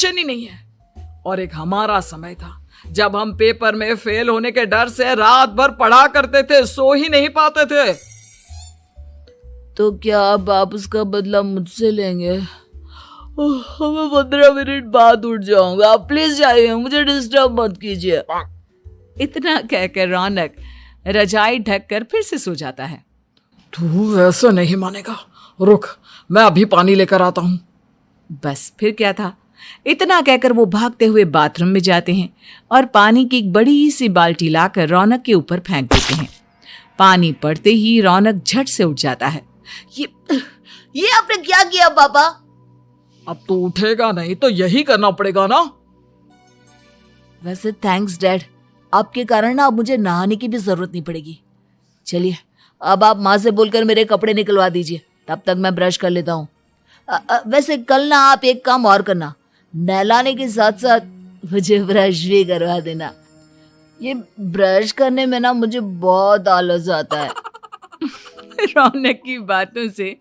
ही नहीं है। और एक हमारा समय था जब हम पेपर में फेल होने के डर से रात भर पढ़ा करते थे, सो ही नहीं पाते थे। तो क्या अब आप उसका बदला मुझसे लेंगे? मैं 15 मिनट बाद उठ जाऊंगा, आप प्लीज जाइए, मुझे डिस्टर्ब मत कीजिए। इतना कहकर रौनक रजाई ढककर फिर से सो जाता है। तू ऐसा नहीं मानेगा, रुक मैं अभी पानी लेकर आता हूँ। बस फिर क्या था, इतना कहकर वो भागते हुए बाथरूम में जाते हैं और पानी की एक बड़ी सी बाल्टी लाकर रौनक के ऊपर फेंक देते हैं। पानी पड़ते ही रौनक झट से उठ जाता है। ये आपने क्या किया पापा? अब तो उठेगा नहीं तो यही करना पड़ेगा ना। वैसे थैंक्स डैड, आपके कारण ना अब मुझे नहाने की भी जरूरत नहीं पड़ेगी। चलिए अब आप माँ से बोलकर मेरे कपड़े निकलवा दीजिए, तब तक मैं ब्रश कर लेता हूँ। वैसे कल ना आप एक काम और करना, नहलाने के साथ साथ मुझे ब्रश भी करवा देना। ये ब्रश करने में ना मुझे बहुत आलस आता है। रौनक की बातों से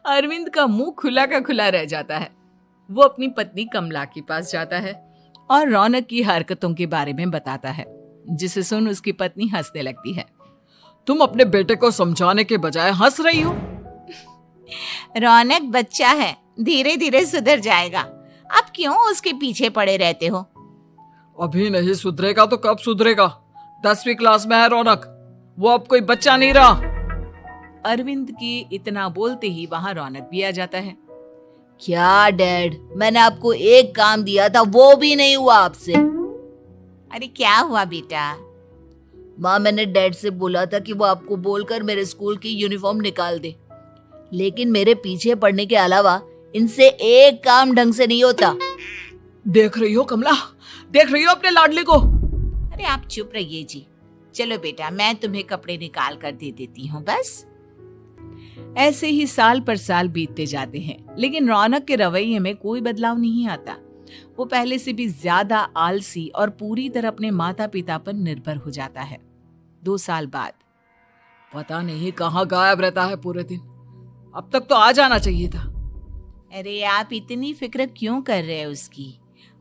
अरविंद का मुंह खुला का खुला रह जाता है। वो अपनी पत्नी कमला के पास जाता है और रौनक की हरकतों के बारे में बताता है, जिसे सुन उसकी पत्नी हंसने लगती है। तुम अपने बेटे को समझाने के बजाय हंस रही हो। रौनक बच्चा है, धीरे धीरे सुधर जाएगा, आप क्यों उसके पीछे पड़े रहते हो? अभी नहीं सुधरेगा तो कब सुधरेगा? 10वीं क्लास में है रौनक, वो अब कोई बच्चा नहीं रहा। अरविंद की इतना बोलते ही वहां रौनक भी आ जाता है। क्या डैड, मैंने आपको एक काम दिया था, वो भी नहीं हुआ आपसे। अरे क्या हुआ बेटा? माँ, मैंने डैड से बोला था कि वो आपको बोलकर मेरे स्कूल की यूनिफॉर्म निकाल दे, लेकिन मेरे पीछे पड़ने के अलावा इनसे एक काम ढंग से नहीं होता। देख रही हो कमला, देख रही हो अपने लाडले को। अरे आप चुप रहिए जी। चलो बेटा, मैं तुम्हें कपड़े निकाल कर दे देती हूँ बस। ऐसे ही साल पर साल बीतते जाते हैं, लेकिन रौनक के रवैये में कोई बदलाव नहीं आता। वो पहले से भी ज्यादा आलसी और पूरी तरह अपने माता पिता पर निर्भर हो जाता है। 2 साल बाद पता नहीं कहाँ गायब रहता है पूरे दिन, अब तक तो आ जाना चाहिए था। अरे आप इतनी फिक्र क्यों कर रहे हो उसकी?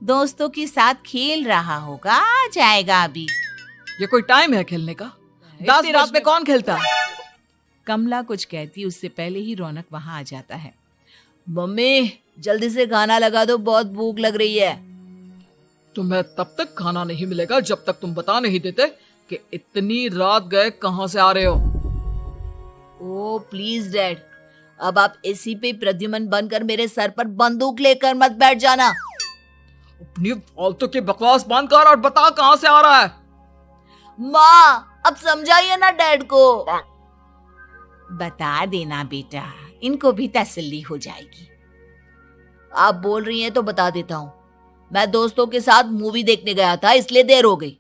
दोस्तों के साथ खेल रहा होगा, आ जाएगा अभी। ये कोई टाइम है खेलने का? 10 रात में कौन खेलता है? कमला कुछ कहती उससे पहले ही रौनक वहां आ जाता है। मम्मी जल्दी से खाना लगा दो, बहुत भूख लग रही है। तुम्हें तब तक खाना नहीं मिलेगा जब तक तुम बता नहीं देते कि इतनी रात गए कहां से आ रहे हो। ओ प्लीज डैड, अब आप एसी पे प्रद्युमन बनकर मेरे सर पर बंदूक लेकर मत बैठ जाना। अपनी फालतू की बकवास बंद कर और बता कहां से आ रहा है। माँ अब समझाइए ना डैड को। बता देना बेटा, इनको भी तसल्ली हो जाएगी। आप बोल रही हैं तो बता देता हूँ, मैं दोस्तों के साथ मूवी देखने गया था, इसलिए देर हो गई।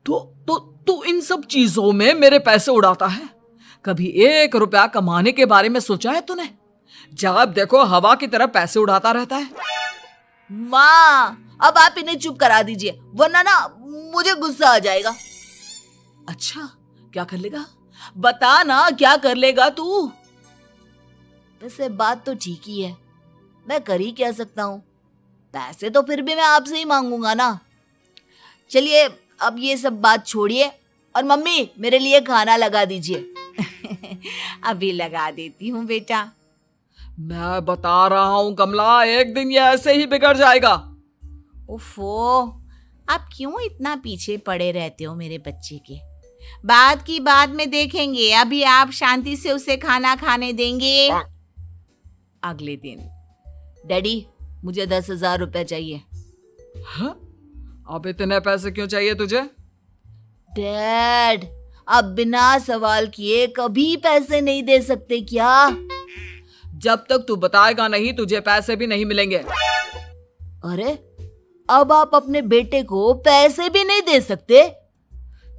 तो इन सब चीजों में मेरे पैसे उड़ाता है। कभी 1 रुपया कमाने के बारे में सोचा है तूने? जब देखो हवा की तरह पैसे उड़ाता रहता है। माँ अब आप इन्हें चुप करा दीजिए, वरना ना मुझे गुस्सा आ जाएगा। अच्छा क्या कर लेगा? बता ना क्या कर लेगा तू? वैसे बात तो ठीक ही है, मैं कर ही क्या सकता हूँ, पैसे तो फिर भी मैं आपसे ही मांगूंगा ना। चलिए अब ये सब बात छोड़िए और मम्मी मेरे लिए खाना लगा दीजिए। अभी लगा देती हूँ बेटा। मैं बता रहा हूँ कमला, एक दिन ये ऐसे ही बिगड़ जाएगा। ओफो, आप क्यों इतना पीछे पड़े रहते हो मेरे बच्चे के? बात की बाद में देखेंगे, अभी आप शांति से उसे खाना खाने देंगे। अगले दिन डैडी मुझे 10,000 रुपए चाहिए। हाँ? अब इतने पैसे क्यों चाहिए तुझे? डैड आप बिना सवाल किए कभी पैसे नहीं दे सकते क्या? जब तक तू बताएगा नहीं तुझे पैसे भी नहीं मिलेंगे। अरे अब आप अपने बेटे को पैसे भी नहीं दे सकते?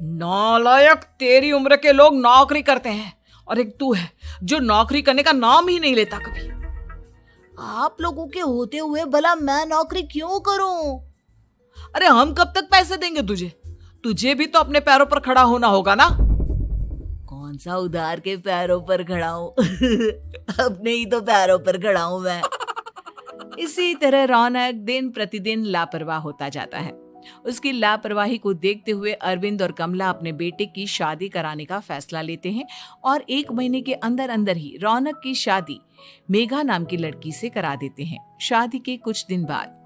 नालायक, तेरी उम्र के लोग नौकरी करते हैं और एक तू है जो नौकरी करने का नाम ही नहीं लेता कभी। आप लोगों के होते हुए भला मैं नौकरी क्यों करूं? अरे हम कब तक पैसे देंगे तुझे? तुझे भी तो अपने पैरों पर खड़ा होना होगा ना। कौन सा उधार के पैरों पर खड़ा हूं? अपने ही तो पैरों पर खड़ा हूं मैं। इसी तरह रौनक दिन प्रतिदिन लापरवाह होता जाता है। उसकी लापरवाही को देखते हुए अरविंद और कमला अपने बेटे की शादी कराने का फैसला लेते हैं और 1 महीने के अंदर अंदर ही रौनक की शादी मेघा नाम की लड़की से करा देते हैं। शादी के कुछ दिन बाद,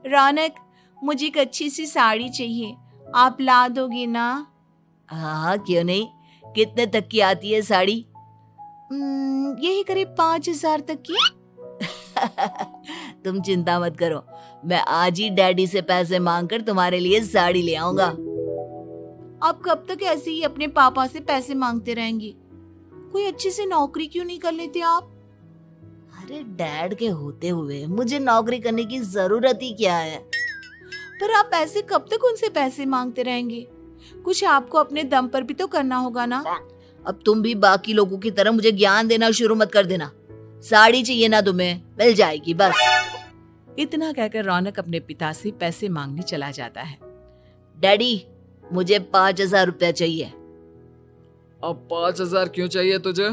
रौनक, मुझे एक अच्छी सी साड़ी चाहिए, आप ला दोगे ना? हाँ, क्यों नहीं। कितने तक की आती है साड़ी? यही करीब 5,000 तक की। तुम चिंता मत करो, मैं आज ही डैडी से पैसे मांगकर तुम्हारे लिए साड़ी ले आऊंगा। आप कब तक ऐसे ही अपने पापा से पैसे मांगते रहेंगे? कोई अच्छी सी नौकरी क्यों नहीं कर लेते आप? अरे डैड के होते हुए मुझे नौकरी करने की जरूरत ही क्या है? पर आप ऐसे कब तक उनसे पैसे मांगते रहेंगे? कुछ आपको अपने दम पर भी तो करना होगा ना। अब तुम भी बाकी लोगों की तरह मुझे ज्ञान देना शुरू मत कर देना। साड़ी चाहिए ना तुम्हें, मिल जाएगी बस। इतना कहकर रौनक अपने पिता से पैसे मांगने चला जाता है। डैडी, मुझे 5,000 रुपया चाहिए। अब 5,000 क्यों चाहिए तुझे?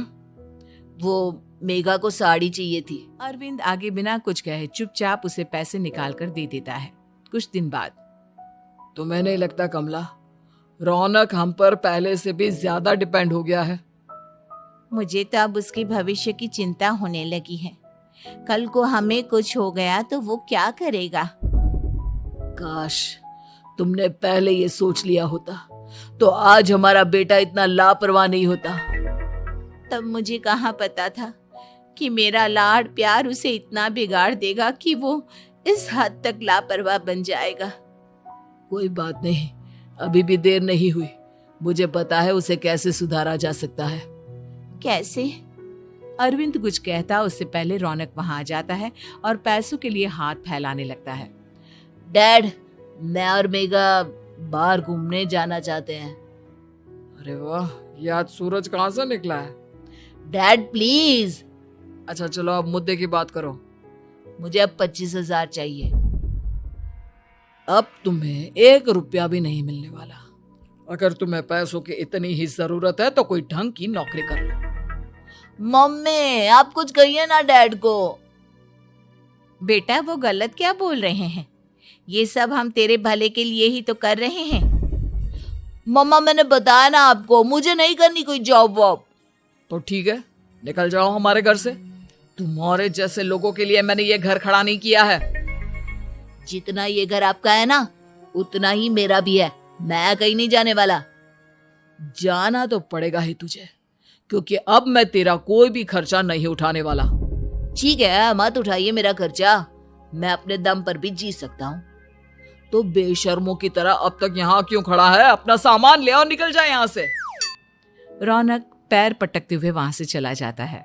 वो मेघा को साड़ी चाहिए थी। अरविंद आगे बिना कुछ कहे चुपचाप उसे पैसे निकाल कर दे देता है। कुछ दिन बाद, तुम्हें नहीं लगता कमला, रौनक हम पर पहले से भी ज्यादा डिपेंड हो गया है? मुझे तो अब उसके भविष्य की चिंता होने लगी है। कल को हमें कुछ हो गया तो वो क्या करेगा? काश तुमने पहले ये सोच लिया होता तो आज हमारा बेटा इतना लापरवाह नहीं होता। तब मुझे कहाँ पता था कि मेरा लाड प्यार उसे इतना बिगाड़ देगा कि वो इस हद तक लापरवाह बन जाएगा। कोई बात नहीं, अभी भी देर नहीं हुई। मुझे पता है उसे कैसे सुधारा जा सकता है। कैसे? अरविंद कुछ कहता उससे पहले रौनक वहां आ जाता है और पैसों के लिए हाथ फैलाने लगता है। डैड, मैं और मेघा बाहर घूमने जाना चाहते हैं। अरे वाह, ये आज सूरज कहाँ से निकला है? Dad please. अच्छा चलो अब मुद्दे की बात करो। मुझे अब 25,000 चाहिए। अब तुम्हें 1 रुपया भी नहीं मिलने वाला। अगर तुम्हें पैसों की इतनी ही जरूरत है तो कोई ढंग की नौकरी कर लो। मम्मी, आप कुछ कहिए ना डैड को। बेटा, वो गलत क्या बोल रहे हैं? ये सब हम तेरे भले के लिए ही तो कर रहे हैं। मम्मा, मैंने बताया ना आपको, मुझे नहीं करनी कोई जॉब वॉब। तो ठीक है, निकल जाओ हमारे घर से। तुम्हारे जैसे लोगों के लिए मैंने ये घर खड़ा नहीं किया है। जितना ये घर आपका है ना, उतना ही मेरा भी है। मैं कहीं नहीं जाने वाला। जाना तो पड़ेगा ही तुझे, क्योंकि अब मैं तेरा कोई भी खर्चा नहीं उठाने वाला। ठीक है, मत उठाइए मेरा खर्चा, मैं अपने दम पर भी जी सकता हूँ। तो बेशर्मों की तरह अब तक यहाँ क्यों खड़ा है? अपना सामान ले और निकल जाए यहाँ से। रौनक पैर पटकते हुए वहां से चला जाता है।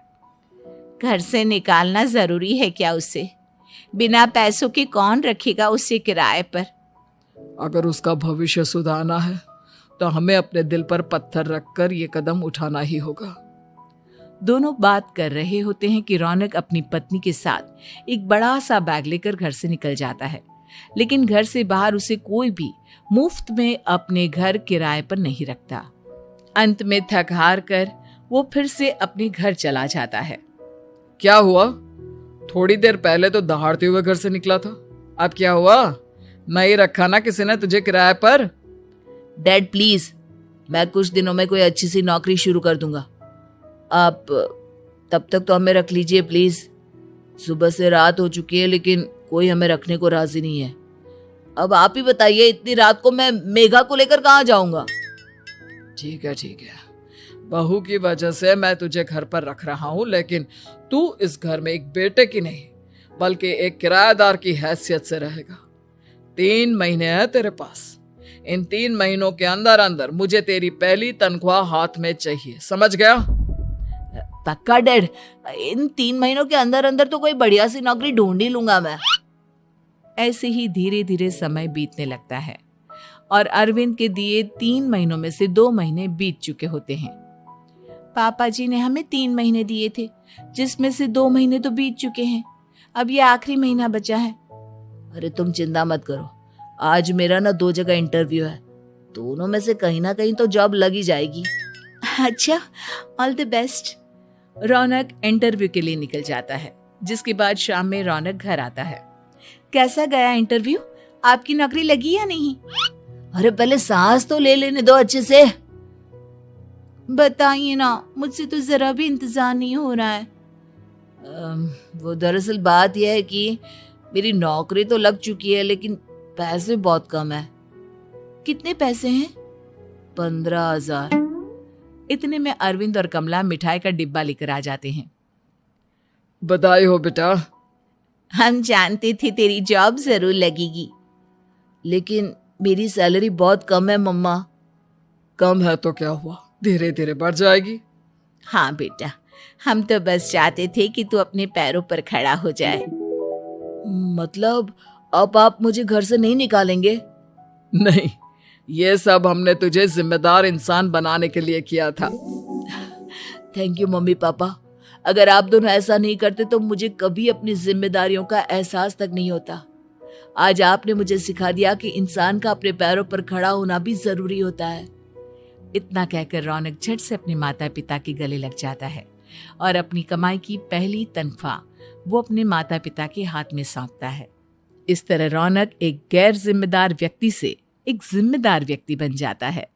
घर से निकालना जरूरी है क्या उसे? बिना पैसों के कौन रखेगा उसे किराए पर? अगर उसका भविष्य सुधारना है तो हमें अपने दिल पर पत्थर रखकर ये कदम उठाना ही होगा। दोनों बात कर रहे होते हैं कि रौनक अपनी पत्नी के साथ एक बड़ा सा बैग लेकर घर से निकल जाता है, लेकिन घर से बाहर उसे कोई भी मुफ्त में अपने घर किराए पर नहीं रखता। अंत में थक हार कर वो फिर से अपने घर चला जाता है। क्या हुआ? थोड़ी देर पहले तो दहाड़ते हुए घर से निकला था, अब क्या हुआ? नहीं रखा ना किसी ने तुझे किराए पर? डैड प्लीज, मैं कुछ दिनों में कोई अच्छी सी नौकरी शुरू कर दूंगा। आप तब तक तो हमें रख लीजिए प्लीज। सुबह से रात हो चुकी है लेकिन कोई हमें रखने को राजी नहीं है। अब आप ही बताइए, इतनी रात को मैं मेघा को लेकर कहाँ जाऊंगा? ठीक है ठीक है, बहू की वजह से मैं तुझे घर पर रख रहा हूँ, लेकिन तू इस घर में एक बेटे की नहीं बल्कि एक किराएदार की हैसियत से रहेगा। 3 महीने है तेरे पास। इन 3 महीनों के अंदर अंदर मुझे तेरी पहली तनख्वाह हाथ में चाहिए, समझ गया? पक्का डैड, इन 3 महीनों के अंदर अंदर तो कोई बढ़िया सी नौकरी ढूंढ ही लूंगा मैं। ऐसे ही धीरे धीरे समय बीतने लगता है और अरविंद के दिए 3 महीनों में से 2 महीने बीत चुके होते हैं। पापा जी ने हमें 3 महीने दिए थे, जिसमें से 2 महीने तो बीत चुके हैं। अब ये आखिरी महीना बचा है। अरे तुम चिंता मत करो, आज मेरा ना 2 जगह इंटरव्यू है, दोनों में से कहीं ना कहीं तो जॉब लगी जाएगी। अच्छा, all the best. Raunak interview के लिए निकल जाता है। जिसके बाद शाम में रौनक घर आता है। कैसा गया इंटरव्यू? आपकी नौकरी लगी या नहीं? अरे पहले सांस तो ले लेने दो अच्छे से। बताइए ना, मुझसे तो जरा भी इंतजार नहीं हो रहा है। वो दरअसल बात यह है कि मेरी नौकरी तो लग चुकी है लेकिन पैसे बहुत कम है। कितने पैसे हैं? 15,000। इतने में अरविंद और कमला मिठाई का डिब्बा लेकर आ जाते हैं। बधाई हो बेटा। हम जानते थे तेरी जॉब जरूर लगेगी। लेकिन मेरी सैलरी बहुत कम है मम्मा। कम है तो क्या हुआ, धीरे धीरे बढ़ जाएगी। हाँ बेटा, हम तो बस चाहते थे कि तू अपने पैरों पर खड़ा हो जाए। मतलब अब आप मुझे घर से नहीं निकालेंगे? नहीं, ये सब हमने तुझे जिम्मेदार इंसान बनाने के लिए किया था। Thank you mummy papa. अगर आप दोनों ऐसा नहीं करते तो मुझे कभी अपनी जिम्मेदारियों का एहसास तक नहीं होता। आज आपने मुझे सिखा दिया कि इंसान का अपने पैरों पर खड़ा होना भी जरूरी होता है। इतना कहकर रौनक झट से अपने माता पिता के गले लग जाता है और अपनी कमाई की पहली तनख्वाह वो अपने माता पिता के हाथ में सौंपता है। इस तरह रौनक एक गैर जिम्मेदार व्यक्ति से एक जिम्मेदार व्यक्ति बन जाता है।